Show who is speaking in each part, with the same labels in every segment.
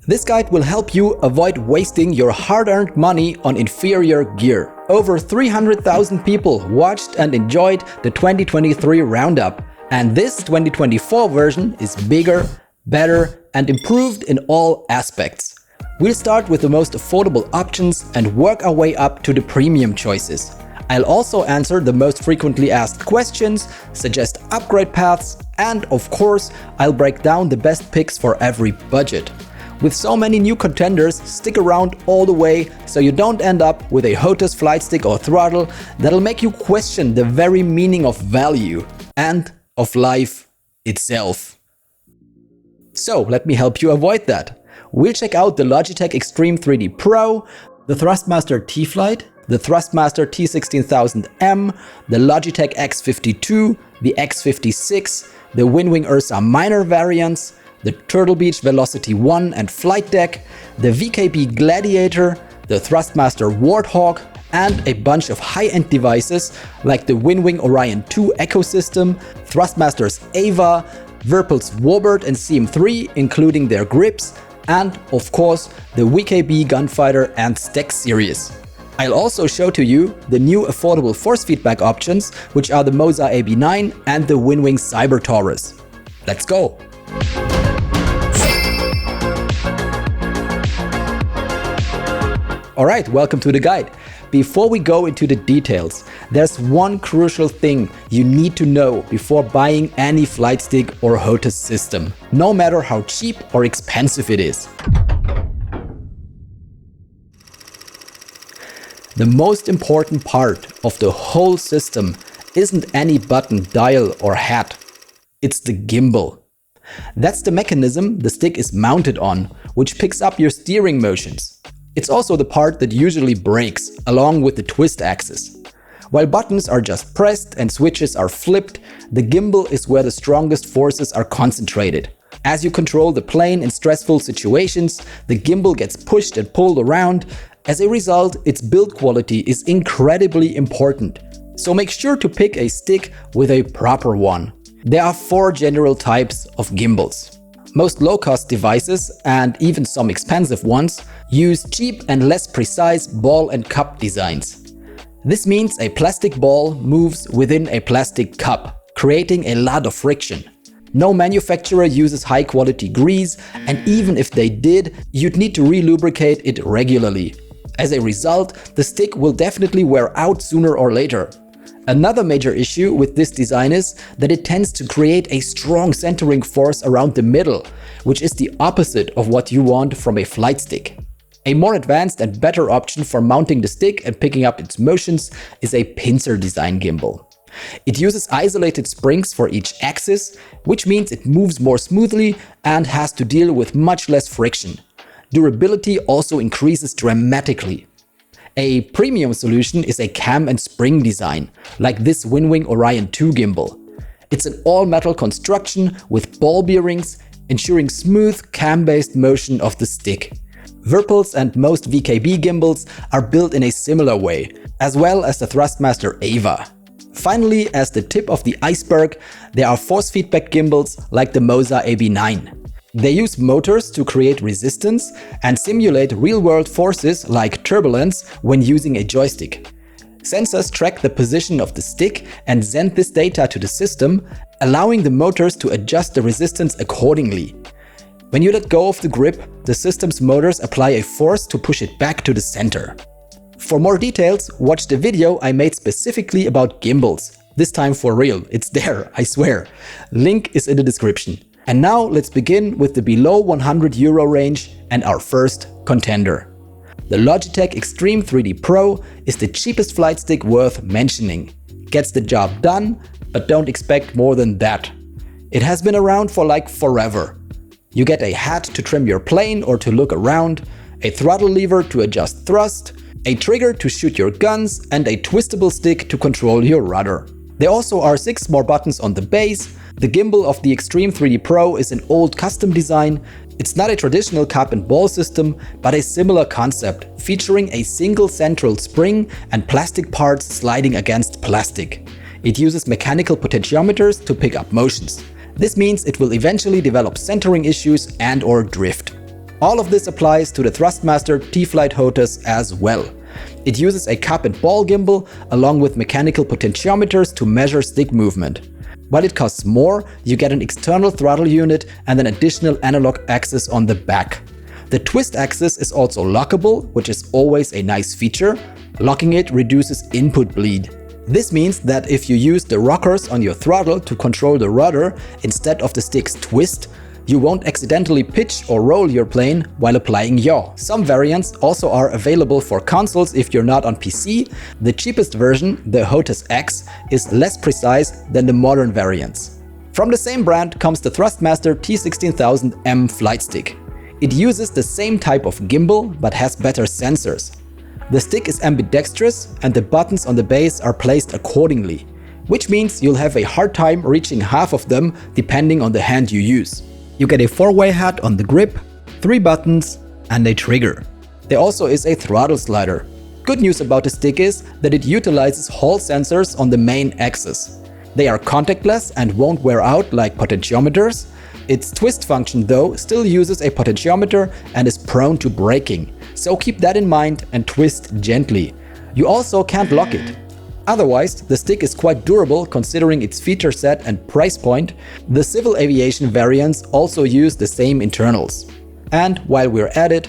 Speaker 1: This guide will help you avoid wasting your hard-earned money on inferior gear. Over 300,000 people watched and enjoyed the 2023 roundup, and this 2024 version is bigger, better, and improved in all aspects. We'll start with the most affordable options and work our way up to the premium choices. I'll also answer the most frequently asked questions, suggest upgrade paths, and of course, I'll break down the best picks for every budget. With so many new contenders, stick around all the way so you don't end up with a Hotas flight stick or throttle that'll make you question the very meaning of value and of life itself. So let me help you avoid that. We'll check out the Logitech Extreme 3D Pro, the Thrustmaster T-Flight, the Thrustmaster T16000m, the Logitech X52, the X56, the WinWing Ursa minor variants, the TurtleBeach VelocityOne and Flight Deck, the VKB Gladiator, the Thrustmaster Warthog, and a bunch of high-end devices like the WinWing Orion 2 ecosystem, Thustmaster's AVA, Virpil's Warbird and CM3 including their grips, and of course the VKB Gunfighter and STECS series. I'll also show to you the new affordable force feedback options, which are the MOZA AB9 and the WinWing Cyber Taurus. Let's go! Alright, welcome to the guide. Before we go into the details, there's one crucial thing you need to know before buying any flight stick or Hotas system, no matter how cheap or expensive it is. The most important part of the whole system isn't any button, dial or hat. It's the gimbal. That's the mechanism the stick is mounted on, which picks up your steering motions. It's also the part that usually breaks, along with the twist axis. While buttons are just pressed and switches are flipped, the gimbal is where the strongest forces are concentrated. As you control the plane in stressful situations, the gimbal gets pushed and pulled around. As a result, its build quality is incredibly important. So make sure to pick a stick with a proper one. There are 4 general types of gimbals. Most low-cost devices, and even some expensive ones, use cheap and less precise ball and cup designs. This means a plastic ball moves within a plastic cup, creating a lot of friction. No manufacturer uses high-quality grease, and even if they did, you'd need to re-lubricate it regularly. As a result, the stick will definitely wear out sooner or later. Another major issue with this design is that it tends to create a strong centering force around the middle, which is the opposite of what you want from a flight stick. A more advanced and better option for mounting the stick and picking up its motions is a pincer design gimbal. It uses isolated springs for each axis, which means it moves more smoothly and has to deal with much less friction. Durability also increases dramatically. A premium solution is a cam and spring design, like this WinWing Orion 2 gimbal. It's an all-metal construction with ball bearings, ensuring smooth cam-based motion of the stick. Virpils and most VKB gimbals are built in a similar way, as well as the Thustmaster AVA. Finally, as the tip of the iceberg, there are force feedback gimbals like the MOZA AB9. They use motors to create resistance and simulate real-world forces like turbulence when using a joystick. Sensors track the position of the stick and send this data to the system, allowing the motors to adjust the resistance accordingly. When you let go of the grip, the system's motors apply a force to push it back to the center. For more details, watch the video I made specifically about gimbals. This time for real, it's there, I swear. Link is in the description. And now let's begin with the below €100 range and our first contender. The Logitech Extreme 3D Pro is the cheapest flight stick worth mentioning. Gets the job done, but don't expect more than that. It has been around for like forever. You get a hat to trim your plane or to look around, a throttle lever to adjust thrust, a trigger to shoot your guns, and a twistable stick to control your rudder. There also are 6 more buttons on the base. The gimbal of the Extreme 3D Pro is an old custom design. It's not a traditional cup and ball system, but a similar concept, featuring a single central spring and plastic parts sliding against plastic. It uses mechanical potentiometers to pick up motions. This means it will eventually develop centering issues and/or drift. All of this applies to the Thrustmaster T-Flight Hotas as well. It uses a cup and ball gimbal along with mechanical potentiometers to measure stick movement. While it costs more, you get an external throttle unit and an additional analog axis on the back. The twist axis is also lockable, which is always a nice feature. Locking it reduces input bleed. This means that if you use the rockers on your throttle to control the rudder instead of the stick's twist, you won't accidentally pitch or roll your plane while applying yaw. Some variants also are available for consoles if you're not on PC. The cheapest version, the Hotas X, is less precise than the modern variants. From the same brand comes the Thrustmaster T16000m flight stick. It uses the same type of gimbal but has better sensors. The stick is ambidextrous and the buttons on the base are placed accordingly, which means you'll have a hard time reaching half of them depending on the hand you use. You get a 4-way hat on the grip, 3 buttons and a trigger. There also is a throttle slider. Good news about the stick is that it utilizes Hall sensors on the main axis. They are contactless and won't wear out like potentiometers. Its twist function though still uses a potentiometer and is prone to breaking, so keep that in mind and twist gently. You also can't lock it. Otherwise, the stick is quite durable considering its feature set and price point. The civil aviation variants also use the same internals. And while we're at it,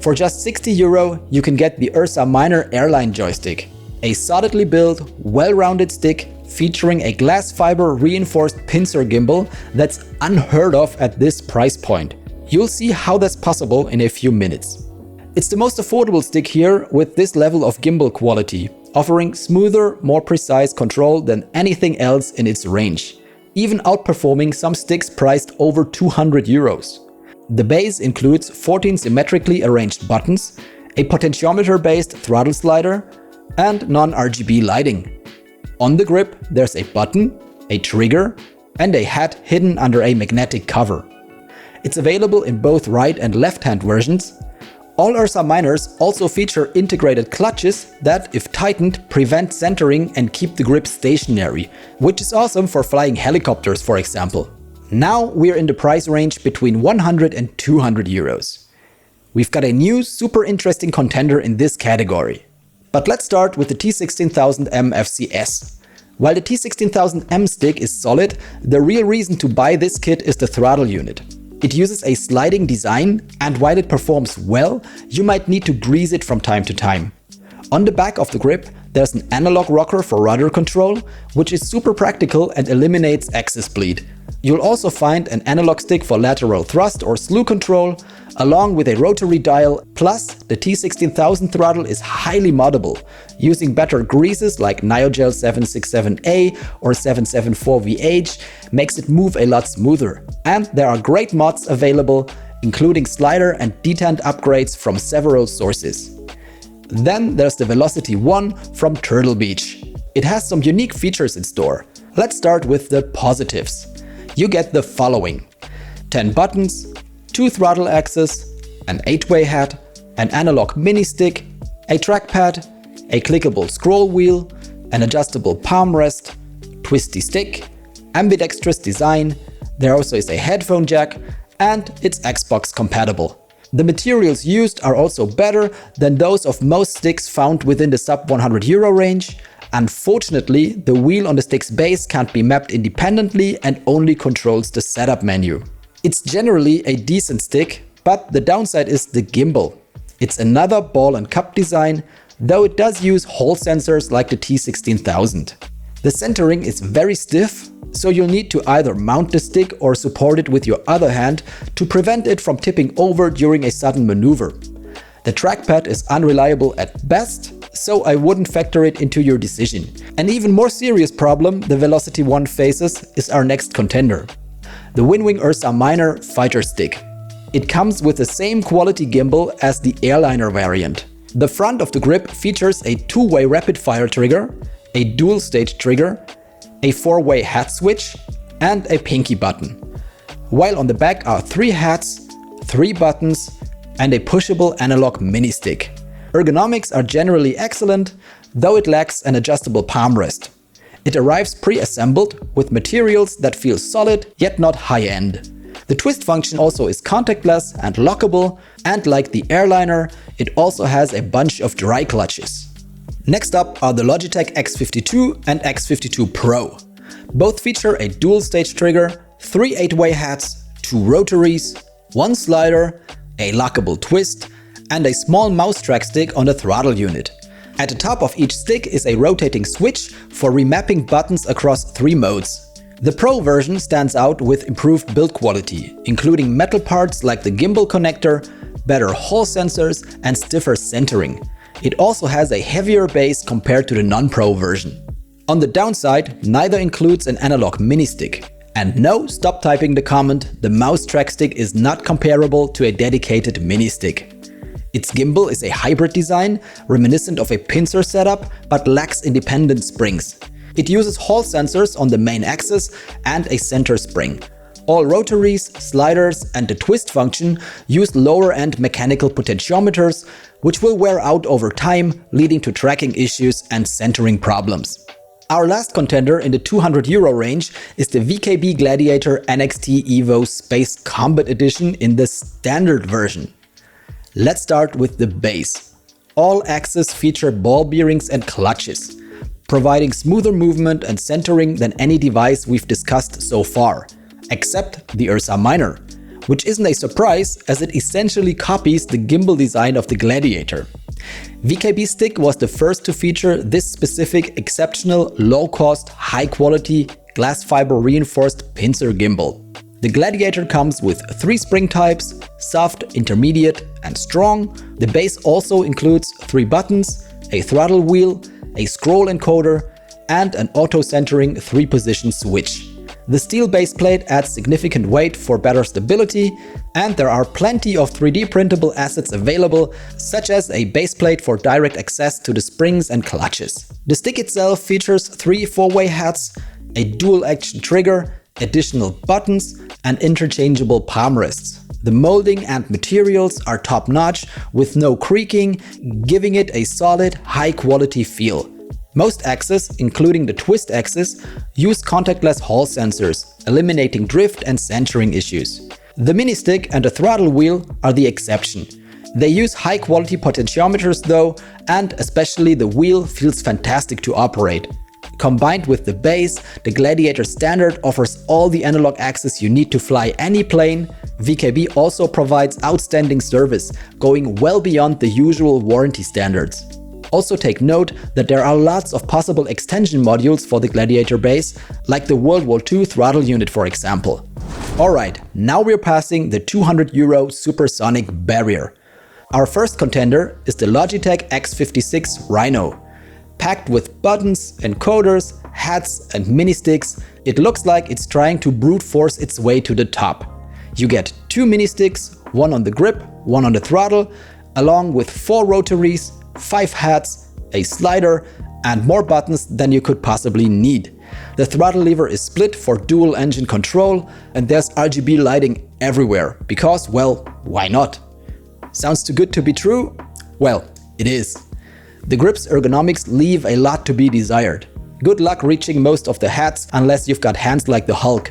Speaker 1: for just €60 you can get the Ursa Minor airline joystick. A solidly built, well-rounded stick featuring a glass fiber reinforced pincer gimbal that's unheard of at this price point. You'll see how that's possible in a few minutes. It's the most affordable stick here with this level of gimbal quality, offering smoother, more precise control than anything else in its range, even outperforming some sticks priced over €200. The base includes 14 symmetrically arranged buttons, a potentiometer-based throttle slider, and non-RGB lighting. On the grip, there's a button, a trigger, and a hat hidden under a magnetic cover. It's available in both right and left-hand versions. All Ursa Minors also feature integrated clutches that, if tightened, prevent centering and keep the grip stationary, which is awesome for flying helicopters, for example. Now we're in the price range between €100 and €200. We've got a new, super interesting contender in this category. But let's start with the T16000m FCS. While the T16000m stick is solid, the real reason to buy this kit is the throttle unit. It uses a sliding design, and while it performs well, you might need to grease it from time to time. On the back of the grip, there's an analog rocker for rudder control, which is super practical and eliminates axis bleed. You'll also find an analog stick for lateral thrust or slew control, along with a rotary dial. Plus, the T16000 throttle is highly moddable. Using better greases like Neogel 767A or 774VH makes it move a lot smoother. And there are great mods available, including slider and detent upgrades from several sources. Then there's the VelocityOne from TurtleBeach. It has some unique features in store. Let's start with the positives. You get the following: 10 buttons, 2 throttle axes, an 8-way hat, an analog mini stick, a trackpad, a clickable scroll wheel, an adjustable palm rest, twisty stick, ambidextrous design. There also is a headphone jack, and it's Xbox compatible. The materials used are also better than those of most sticks found within the sub €100 range. Unfortunately, the wheel on the stick's base can't be mapped independently and only controls the setup menu. It's generally a decent stick, but the downside is the gimbal. It's another ball and cup design, though it does use Hall sensors like the T16000. The centering is very stiff, so you'll need to either mount the stick or support it with your other hand to prevent it from tipping over during a sudden maneuver. The trackpad is unreliable at best, so I wouldn't factor it into your decision. An even more serious problem the VelocityOne faces is our next contender: the WinWing Ursa Minor fighter stick. It comes with the same quality gimbal as the Airliner variant. The front of the grip features a 2-way rapid-fire trigger, a dual-stage trigger, a 4-way hat switch, and a pinky button. While on the back are 3 hats, 3 buttons, and a pushable analog mini stick. Ergonomics are generally excellent, though it lacks an adjustable palm rest. It arrives pre-assembled with materials that feel solid yet not high-end. The twist function also is contactless and lockable, and like the Airliner, it also has a bunch of dry clutches. Next up are the Logitech X52 and X52 Pro. Both feature a dual stage trigger, 3 8-way heads, 2 rotaries, 1 slider, a lockable twist, and a small mouse track stick on the throttle unit. At the top of each stick is a rotating switch for remapping buttons across 3 modes. The Pro version stands out with improved build quality, including metal parts like the gimbal connector, better Hall sensors, and stiffer centering. It also has a heavier base compared to the non-Pro version. On the downside, neither includes an analog mini stick. And no, stop typing the comment, the mouse track stick is not comparable to a dedicated mini stick. Its gimbal is a hybrid design, reminiscent of a pincer setup, but lacks independent springs. It uses Hall sensors on the main axis and a center spring. All rotaries, sliders, and the twist function use lower-end mechanical potentiometers, which will wear out over time, leading to tracking issues and centering problems. Our last contender in the €200 range is the VKB Gladiator NXT Evo Space Combat Edition in the standard version. Let's start with the base. All axes feature ball bearings and clutches, providing smoother movement and centering than any device we've discussed so far, except the Ursa Minor, which isn't a surprise as it essentially copies the gimbal design of the Gladiator. VKB Stick was the first to feature this specific, exceptional, low-cost, high-quality, glass fiber reinforced pincer gimbal. The Gladiator comes with 3 spring types: soft, intermediate, and strong. The base also includes 3 buttons, a throttle wheel, a scroll encoder, and an auto-centering 3-position switch. The steel base plate adds significant weight for better stability, and there are plenty of 3D printable assets available, such as a base plate for direct access to the springs and clutches. The stick itself features 3 4-way heads, a dual-action trigger, additional buttons, and interchangeable palm rests. The molding and materials are top-notch with no creaking, giving it a solid, high-quality feel. Most axes, including the twist axis, use contactless Hall sensors, eliminating drift and centering issues. The mini stick and the throttle wheel are the exception. They use high-quality potentiometers though, and especially the wheel feels fantastic to operate. Combined with the base, the Gladiator Standard offers all the analog axes you need to fly any plane. VKB also provides outstanding service, going well beyond the usual warranty standards. Also take note that there are lots of possible extension modules for the Gladiator base, like the World War II throttle unit for example. Alright, now we're passing the €200 supersonic barrier. Our first contender is the Logitech X56 Rhino. Packed with buttons, encoders, hats, and mini sticks, it looks like it's trying to brute force its way to the top. You get 2 mini sticks, one on the grip, one on the throttle, along with 4 rotaries, 5 hats, a slider, and more buttons than you could possibly need. The throttle lever is split for dual engine control, and there's RGB lighting everywhere, because, well, why not? Sounds too good to be true? Well, it is. The grip's ergonomics leave a lot to be desired. Good luck reaching most of the hats unless you've got hands like the Hulk.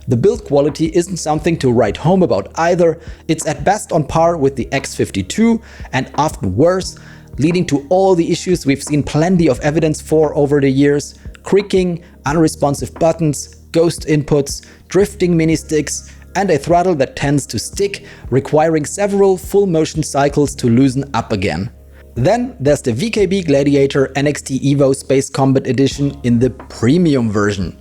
Speaker 1: The build quality isn't something to write home about either. It's at best on par with the X52 and often worse, leading to all the issues we've seen plenty of evidence for over the years: creaking, unresponsive buttons, ghost inputs, drifting mini sticks, and a throttle that tends to stick, requiring several full motion cycles to loosen up again. Then there's the VKB Gladiator NXT Evo Space Combat Edition in the premium version.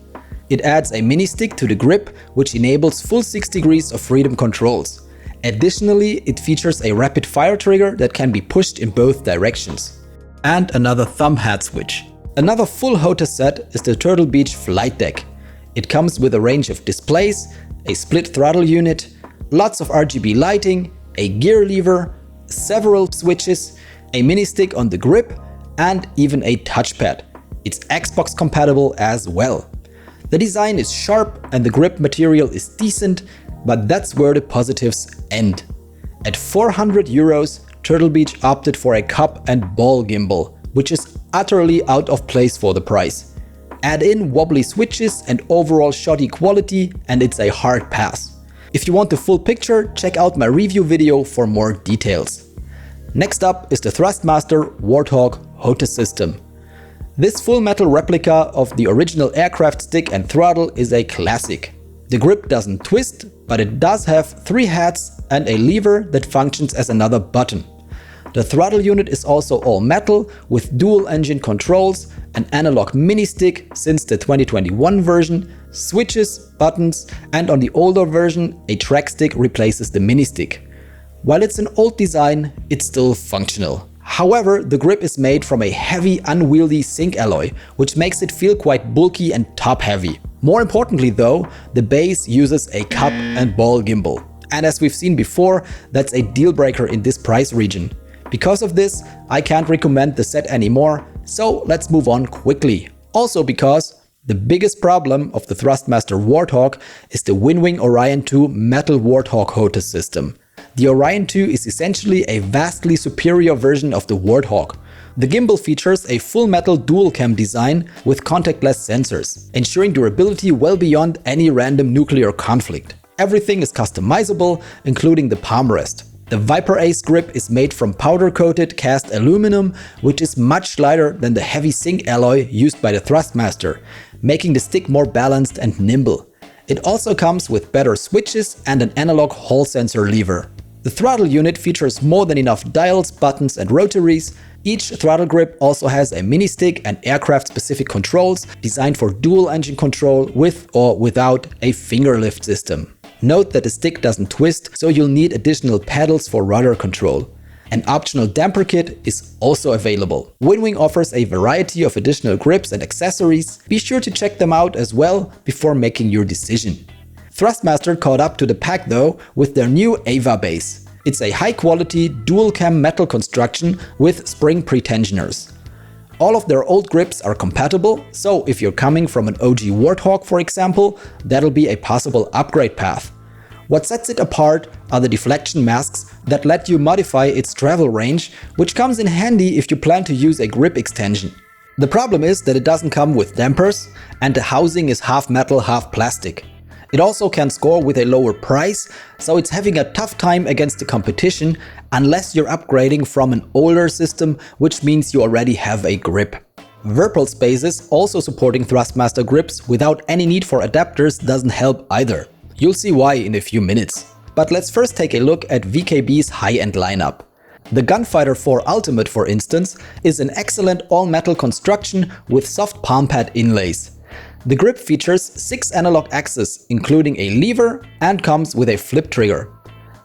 Speaker 1: It adds a mini stick to the grip, which enables full 6 degrees of freedom controls. Additionally, it features a rapid fire trigger that can be pushed in both directions. And another thumb hat switch. Another full Hotas set is the TurtleBeach flight deck. It comes with a range of displays, a split throttle unit, lots of RGB lighting, a gear lever, several switches, a mini stick on the grip, and even a touchpad. It's Xbox compatible as well. The design is sharp and the grip material is decent, but that's where the positives end. At €400, TurtleBeach opted for a cup and ball gimbal, which is utterly out of place for the price. Add in wobbly switches and overall shoddy quality and it's a hard pass. If you want the full picture, check out my review video for more details. Next up is the Thrustmaster Warthog Hotas system. This full metal replica of the original aircraft stick and throttle is a classic. The grip doesn't twist, but it does have 3 heads and a lever that functions as another button. The throttle unit is also all metal with dual engine controls, an analog mini stick since the 2021 version, switches, buttons, and on the older version a track stick replaces the mini stick. While it's an old design, it's still functional. However, the grip is made from a heavy, unwieldy zinc alloy, which makes it feel quite bulky and top heavy. More importantly though, the base uses a cup and ball gimbal. And as we've seen before, that's a deal breaker in this price region. Because of this, I can't recommend the set anymore, so let's move on quickly. Also because the biggest problem of the Thrustmaster Warthog is the WinWing Orion 2 Metal Warthog Hotas system. The Orion 2 is essentially a vastly superior version of the Warthog. The gimbal features a full metal dual cam design with contactless sensors, ensuring durability well beyond any random nuclear conflict. Everything is customizable, including the palm rest. The Viper Ace grip is made from powder-coated cast aluminum, which is much lighter than the heavy zinc alloy used by the Thrustmaster, making the stick more balanced and nimble. It also comes with better switches and an analog hall sensor lever. The throttle unit features more than enough dials, buttons and rotaries. Each throttle grip also has a mini stick and aircraft-specific controls designed for dual engine control with or without a finger lift system. Note that the stick doesn't twist, so you'll need additional pedals for rudder control. An optional damper kit is also available. WinWing offers a variety of additional grips and accessories. Be sure to check them out as well before making your decision. Thustmaster caught up to the pack though with their new AVA Base. It's a high-quality dual-cam metal construction with spring pretensioners. All of their old grips are compatible, so if you're coming from an OG Warthog for example, that'll be a possible upgrade path. What sets it apart are the deflection masks that let you modify its travel range, which comes in handy if you plan to use a grip extension. The problem is that it doesn't come with dampers and the housing is half metal, half plastic. It also can score with a lower price, so it's having a tough time against the competition unless you're upgrading from an older system, which means you already have a grip. Virpil spaces also supporting Thrustmaster grips without any need for adapters doesn't help either. You'll see why in a few minutes. But let's first take a look at VKB's high-end lineup. The Gunfighter 4 Ultimate, for instance, is an excellent all-metal construction with soft palm pad inlays. The grip features 6 analog axes, including a lever, and comes with a flip trigger.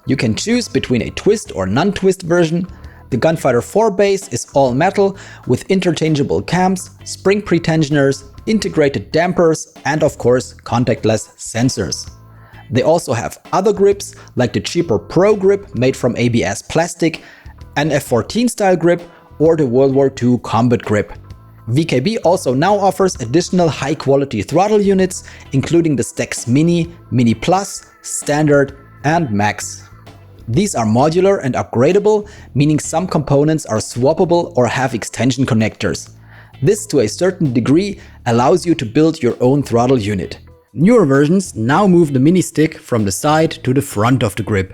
Speaker 1: You can choose between a twist or non-twist version. The Gunfighter 4 base is all metal with interchangeable cams, spring pretensioners, integrated dampers, and of course contactless sensors. They also have other grips like the cheaper Pro grip made from ABS plastic, an F-14 style grip, or the World War II combat grip. VKB also now offers additional high-quality throttle units, including the STECS Mini, Mini Plus, Standard, and Max. These are modular and upgradable, meaning some components are swappable or have extension connectors. This, to a certain degree, allows you to build your own throttle unit. Newer versions now move the mini stick from the side to the front of the grip.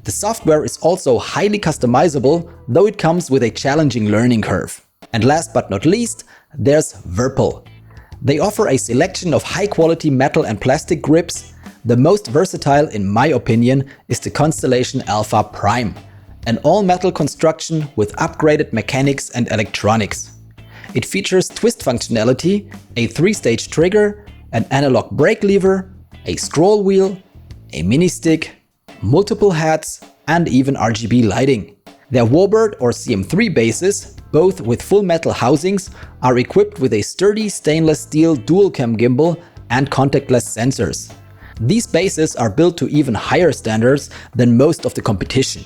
Speaker 1: The software is also highly customizable, though it comes with a challenging learning curve. And last but not least, there's Virpil. They offer a selection of high-quality metal and plastic grips. The most versatile, in my opinion, is the Constellation Alpha Prime, an all-metal construction with upgraded mechanics and electronics. It features twist functionality, a 3-stage trigger, an analog brake lever, a scroll wheel, a mini stick, multiple heads, and even RGB lighting. Their Warbird or CM3 bases, both with full metal housings, are equipped with a sturdy stainless steel dual-cam gimbal and contactless sensors. These bases are built to even higher standards than most of the competition.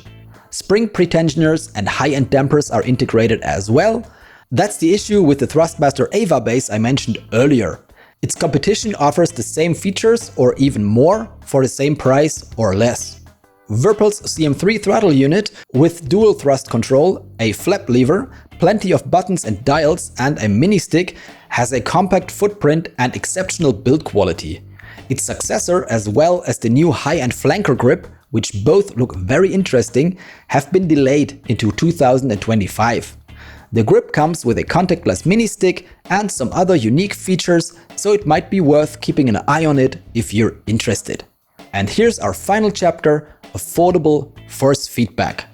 Speaker 1: Spring pretensioners and high-end dampers are integrated as well. That's the issue with the Thustmaster AVA Base I mentioned earlier. Its competition offers the same features or even more for the same price or less. Virpil's CM3 throttle unit with dual thrust control, a flap lever, plenty of buttons and dials, and a mini stick has a compact footprint and exceptional build quality. Its successor, as well as the new high-end Flankr grip, which both look very interesting, have been delayed into 2025. The grip comes with a contactless mini stick and some other unique features, so it might be worth keeping an eye on it if you're interested. And here's our final chapter: affordable force feedback.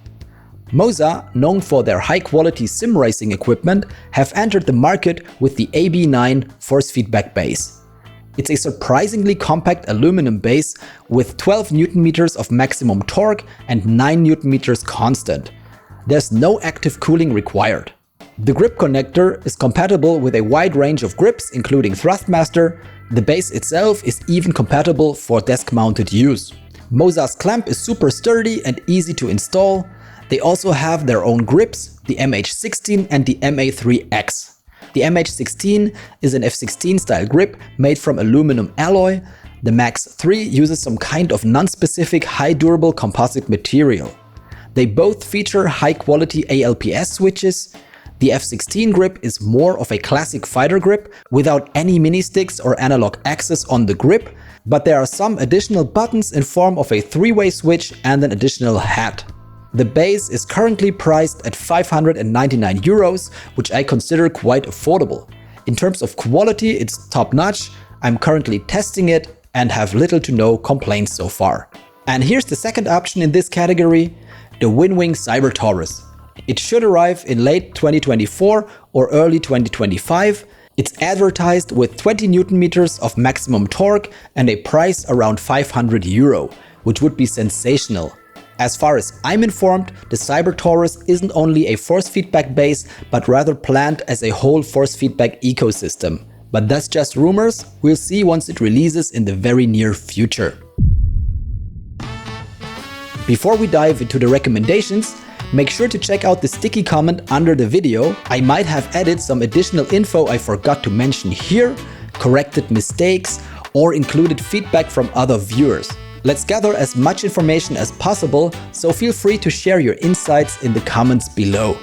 Speaker 1: MOZA, known for their high-quality sim racing equipment, have entered the market with the AB9 force feedback base. It's a surprisingly compact aluminum base with 12 Nm of maximum torque and 9 Nm constant. There's no active cooling required. The grip connector is compatible with a wide range of grips, including Thustmaster. The base itself is even compatible for desk-mounted use. MOZA's clamp is super sturdy and easy to install. They also have their own grips, the MH16 and the MA3X. The MH16 is an F16 style grip made from aluminum alloy. The Max 3 uses some kind of non-specific high durable composite material. They both feature high quality ALPS switches. The F16 grip is more of a classic fighter grip without any mini sticks or analog access on the grip, but there are some additional buttons in form of a 3-way switch and an additional hat. The base is currently priced at 599 euros, which I consider quite affordable. In terms of quality, it's top-notch. I'm currently testing it and have little to no complaints so far. And here's the second option in this category: the WinWing Cyber Taurus. It should arrive in late 2024 or early 2025. It's advertised with 20 Nm of maximum torque and a price around 500 euro, which would be sensational. As far as I'm informed, the Cyber Taurus isn't only a force feedback base, but rather planned as a whole force feedback ecosystem. But that's just rumors. We'll see once it releases in the very near future. Before we dive into the recommendations, make sure to check out the sticky comment under the video. I might have added some additional info I forgot to mention here, corrected mistakes, or included feedback from other viewers. Let's gather as much information as possible, so feel free to share your insights in the comments below.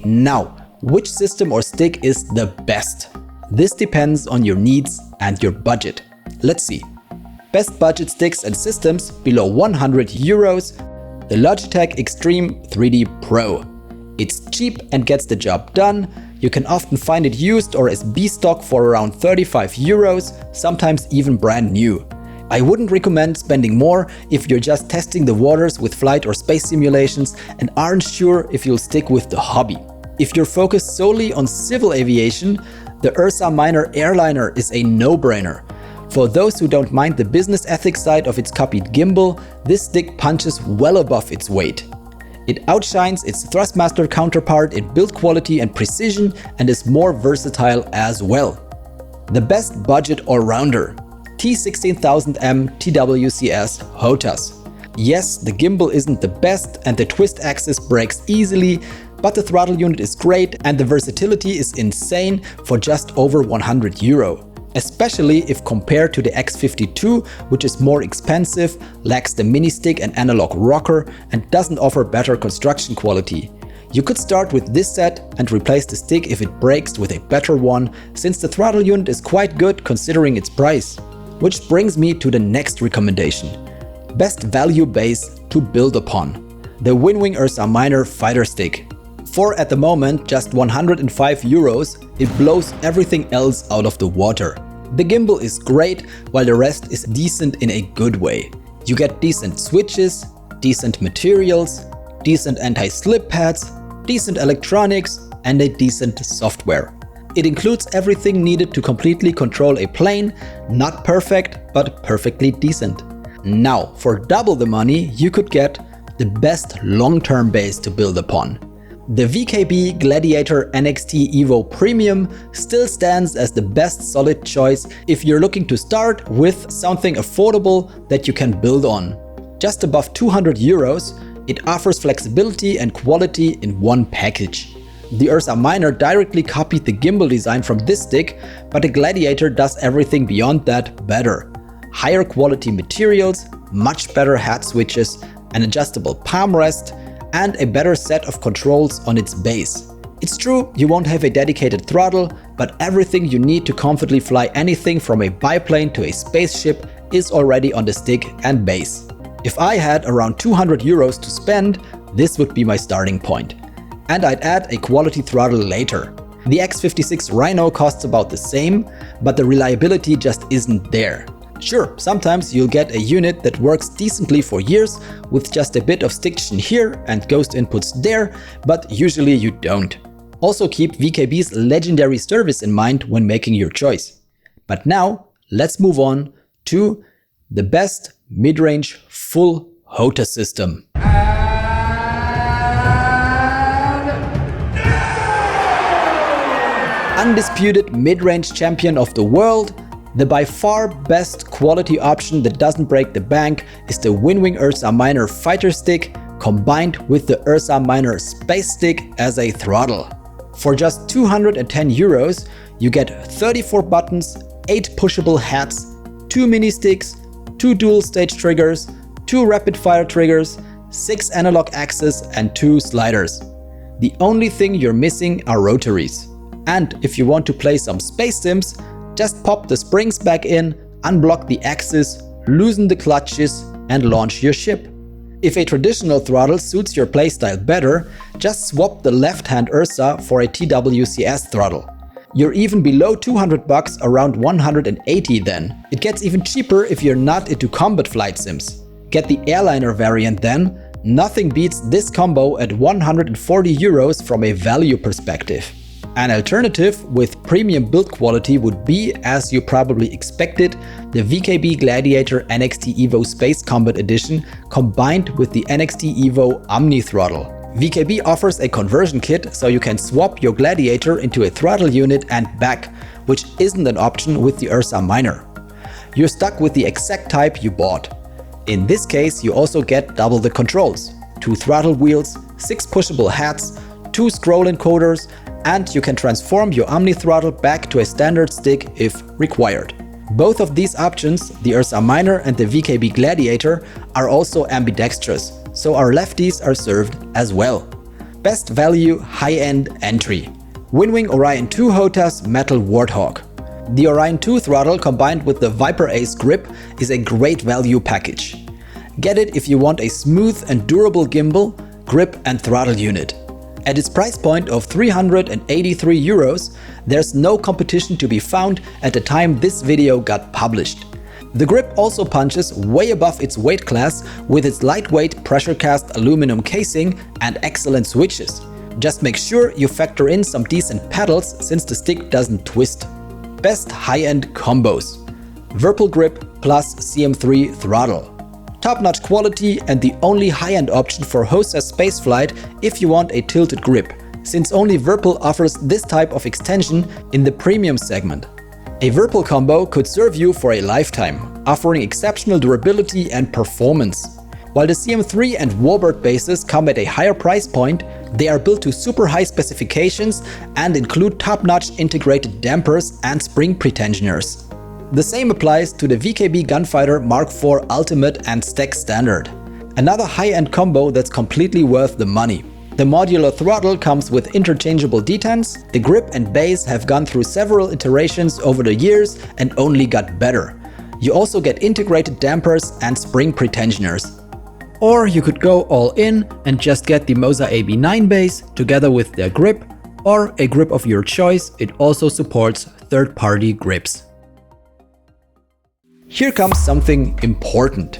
Speaker 1: Now, which system or stick is the best? This depends on your needs and your budget. Let's see. Best budget sticks and systems below 100 euros, the Logitech Extreme 3D Pro. It's cheap and gets the job done. You can often find it used or as B-stock for around 35 euros, sometimes even brand new. I wouldn't recommend spending more if you're just testing the waters with flight or space simulations and aren't sure if you'll stick with the hobby. If you're focused solely on civil aviation, the Ursa Minor Airliner is a no-brainer. For those who don't mind the business ethics side of its copied gimbal, this stick punches well above its weight. It outshines its Thrustmaster counterpart in build quality and precision and is more versatile as well. The best budget all-rounder: T16000m TWCS Hotas. Yes, the gimbal isn't the best and the twist axis breaks easily, but the throttle unit is great and the versatility is insane for just over 100 euro. Especially if compared to the X52, which is more expensive, lacks the mini stick and analog rocker, and doesn't offer better construction quality. You could start with this set and replace the stick if it breaks with a better one, since the throttle unit is quite good considering its price. Which brings me to the next recommendation. Best value base to build upon: the WinWing Ursa Minor Fighter Stick. For at the moment just 105 euros, it blows everything else out of the water. The gimbal is great, while the rest is decent in a good way. You get decent switches, decent materials, decent anti-slip pads, decent electronics, and a decent software. It includes everything needed to completely control a plane, not perfect, but perfectly decent. Now, for double the money, you could get the best long-term base to build upon. The VKB Gladiator NXT Evo Premium still stands as the best solid choice if you're looking to start with something affordable that you can build on. Just above 200 euros, it offers flexibility and quality in one package. The Ursa Minor directly copied the gimbal design from this stick, but the Gladiator does everything beyond that better. Higher quality materials, much better hat switches, an adjustable palm rest, and a better set of controls on its base. It's true, you won't have a dedicated throttle, but everything you need to comfortably fly anything from a biplane to a spaceship is already on the stick and base. If I had around 200 euros to spend, this would be my starting point. And I'd add a quality throttle later. The X56 Rhino costs about the same, but the reliability just isn't there. Sure, sometimes you'll get a unit that works decently for years with just a bit of stiction here and ghost inputs there, but usually you don't. Also keep VKB's legendary service in mind when making your choice. But now, let's move on to the best mid-range full Hotas system. Undisputed mid-range champion of the world, the by far best quality option that doesn't break the bank is the WinWing Ursa Minor fighter stick combined with the Ursa Minor space stick as a throttle. For just 210 euros, you get 34 buttons, 8 pushable hats, 2 mini sticks, 2 dual stage triggers, 2 rapid fire triggers, 6 analog axes and 2 sliders. The only thing you're missing are rotaries. And if you want to play some space sims, just pop the springs back in, unblock the axis, loosen the clutches and launch your ship. If a traditional throttle suits your playstyle better, just swap the left-hand Ursa for a TWCS throttle. You're even below 200 bucks, around 180 then. It gets even cheaper if you're not into combat flight sims. Get the Airliner variant then. Nothing beats this combo at 140 euros from a value perspective. An alternative with premium build quality would be, as you probably expected, the VKB Gladiator NXT Evo Space Combat Edition combined with the NXT Evo Omnithrottle. VKB offers a conversion kit so you can swap your Gladiator into a throttle unit and back, which isn't an option with the Ursa Minor. You're stuck with the exact type you bought. In this case, you also get double the controls, 2 throttle wheels, 6 pushable hats, 2 scroll encoders, and you can transform your Omnithrottle back to a standard stick if required. Both of these options, the Ursa Minor and the VKB Gladiator, are also ambidextrous, so our lefties are served as well. Best value high-end entry. WinWing Orion 2 Hotas Metal Warthog. The Orion 2 throttle combined with the Viper Ace grip is a great value package. Get it if you want a smooth and durable gimbal, grip and throttle unit. At its price point of 383 euros, there's no competition to be found at the time this video got published. The grip also punches way above its weight class with its lightweight pressure cast aluminum casing and excellent switches. Just make sure you factor in some decent pedals since the stick doesn't twist. Best high-end combos. Virpil grip plus CM3 throttle. Top-notch quality and the only high-end option for Hotas spaceflight if you want a tilted grip, since only Virpil offers this type of extension in the premium segment. A Virpil combo could serve you for a lifetime, offering exceptional durability and performance. While the CM3 and Warbird bases come at a higher price point, they are built to super high specifications and include top-notch integrated dampers and spring pretensioners. The same applies to the VKB Gunfighter Mark IV Ultimate and STECS Standard. Another high-end combo that's completely worth the money. The modular throttle comes with interchangeable detents, the grip and base have gone through several iterations over the years and only got better. You also get integrated dampers and spring pretensioners. Or you could go all in and just get the MOZA AB9 base together with their grip, or a grip of your choice. It also supports third-party grips. Here comes something important.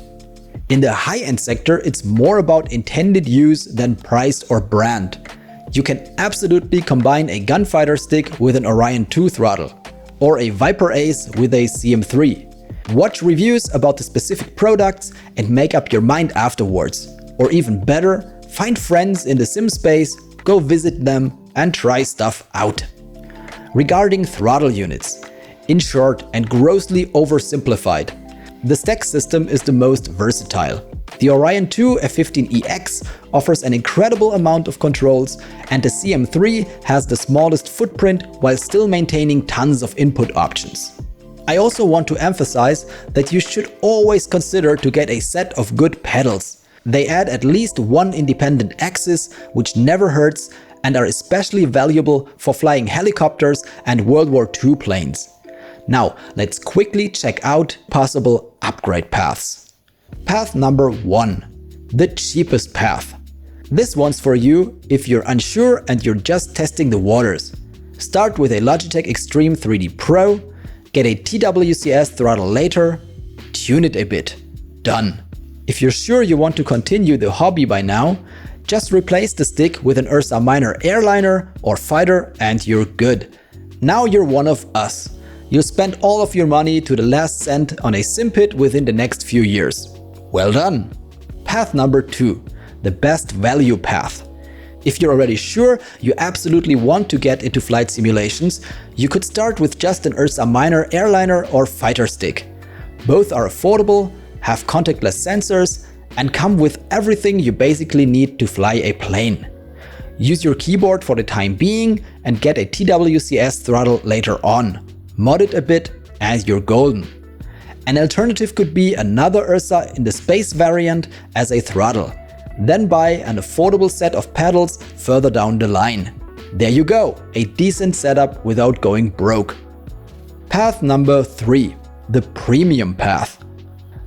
Speaker 1: In the high-end sector, it's more about intended use than price or brand. You can absolutely combine a Gunfighter stick with an Orion 2 throttle, or a Viper Ace with a CM3. Watch reviews about the specific products and make up your mind afterwards. Or even better, find friends in the sim space, go visit them and try stuff out. Regarding throttle units, in short and grossly oversimplified, the STECS system is the most versatile. The Orion 2 F15EX offers an incredible amount of controls, and the CM3 has the smallest footprint while still maintaining tons of input options. I also want to emphasize that you should always consider to get a set of good pedals. They add at least one independent axis, which never hurts, and are especially valuable for flying helicopters and World War II planes. Now, let's quickly check out possible upgrade paths. Path number 1. The cheapest path. This one's for you if you're unsure and you're just testing the waters. Start with a Logitech Extreme 3D Pro, get a TWCS throttle later, tune it a bit. Done. If you're sure you want to continue the hobby by now, just replace the stick with an Ursa Minor Airliner or Fighter and you're good. Now you're one of us. You'll spend all of your money to the last cent on a SimPit within the next few years. Well done! Path number 2. The best value path. If you're already sure you absolutely want to get into flight simulations, you could start with just an Ursa Minor Airliner or Fighter stick. Both are affordable, have contactless sensors, and come with everything you basically need to fly a plane. Use your keyboard for the time being and get a TWCS throttle later on. Mod it a bit and you're golden. An alternative could be another Ursa in the space variant as a throttle. Then buy an affordable set of pedals further down the line. There you go, a decent setup without going broke. Path number 3. The premium path.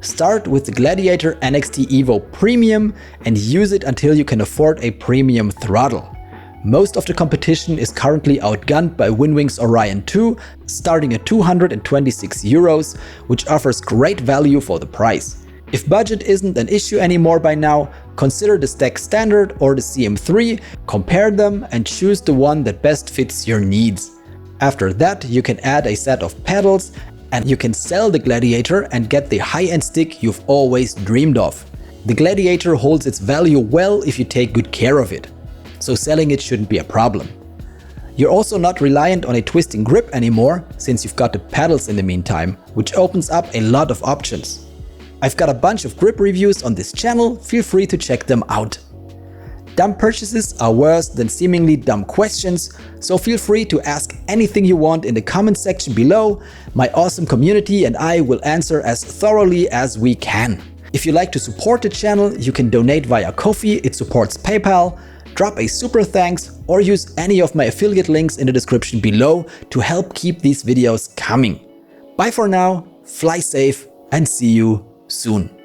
Speaker 1: Start with the Gladiator NXT Evo Premium and use it until you can afford a premium throttle. Most of the competition is currently outgunned by WinWing's Orion 2, starting at €226, which offers great value for the price. If budget isn't an issue anymore by now, consider the STECS Standard or the CM3, compare them and choose the one that best fits your needs. After that, you can add a set of pedals and you can sell the Gladiator and get the high-end stick you've always dreamed of. The Gladiator holds its value well if you take good care of it, so selling it shouldn't be a problem. You're also not reliant on a twisting grip anymore, since you've got the pedals in the meantime, which opens up a lot of options. I've got a bunch of grip reviews on this channel, feel free to check them out. Dumb purchases are worse than seemingly dumb questions, so feel free to ask anything you want in the comment section below. My awesome community and I will answer as thoroughly as we can. If you like to support the channel, you can donate via Ko-fi, it supports PayPal, drop a super thanks, or use any of my affiliate links in the description below to help keep these videos coming. Bye for now, fly safe, and see you soon.